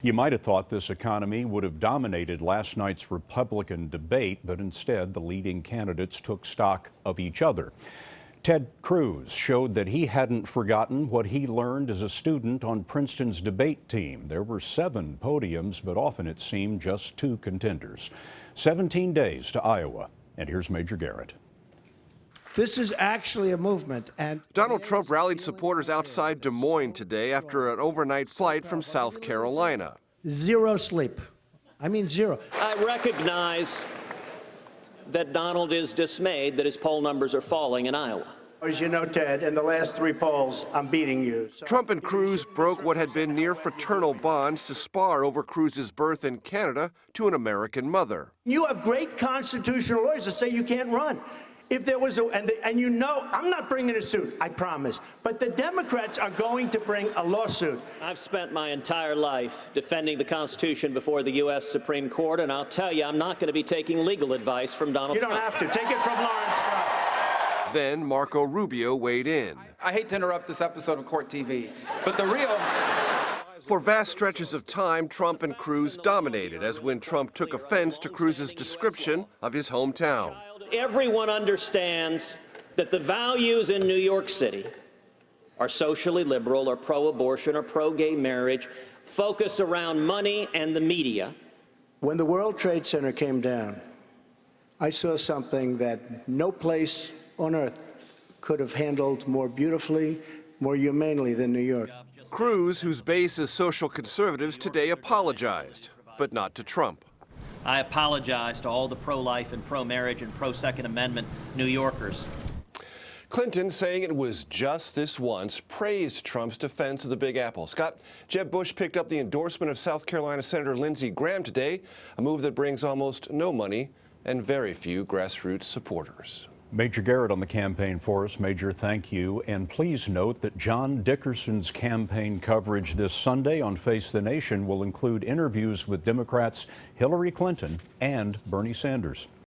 You might have thought this economy would have dominated last night's Republican debate, but instead the leading candidates took stock of each other. Ted Cruz showed that he hadn't forgotten what he learned as a student on Princeton's debate team. There were 7 podiums, but often it seemed just 2 contenders. 17 days to Iowa, and here's Major Garrett. This is actually a movement. And Donald Trump rallied supporters outside Des Moines today after an overnight flight from South Carolina. Zero sleep. I mean, zero. I recognize that Donald is dismayed that his poll numbers are falling in Iowa. As you know, Ted, in the last 3 polls, I'm beating you. Trump and Cruz broke what had been near fraternal bonds to spar over Cruz's birth in Canada to an American mother. You have great constitutional lawyers that say you can't run. If there was and you know, I'm not bringing a suit, I promise. But the Democrats are going to bring a lawsuit. I've spent my entire life defending the Constitution before the U.S. Supreme Court, and I'll tell you, I'm not going to be taking legal advice from Donald Trump. You don't have to. Take it from Lawrence. Then Marco Rubio weighed in. I hate to interrupt this episode of Court TV, but the real... For vast stretches of time, Trump and Cruz dominated, as when Trump took offense to Cruz's description of his hometown. Everyone understands that the values in New York City are socially liberal or pro-abortion or pro-gay marriage, focused around money and the media. When the World Trade Center came down, I saw something that no place on earth could have handled more beautifully, more humanely than New York. Cruz, whose base is social conservatives, today apologized, but not to Trump. I apologize to all the pro-life and pro-marriage and pro-Second Amendment New Yorkers. Clinton, saying it was just this once, praised Trump's defense of the Big Apple. Scott, Jeb Bush picked up the endorsement of South Carolina Senator Lindsey Graham today, a move that brings almost no money and very few grassroots supporters. Major Garrett on the campaign for us. Major, thank you. And please note that John Dickerson's campaign coverage this Sunday on Face the Nation will include interviews with Democrats Hillary Clinton and Bernie Sanders.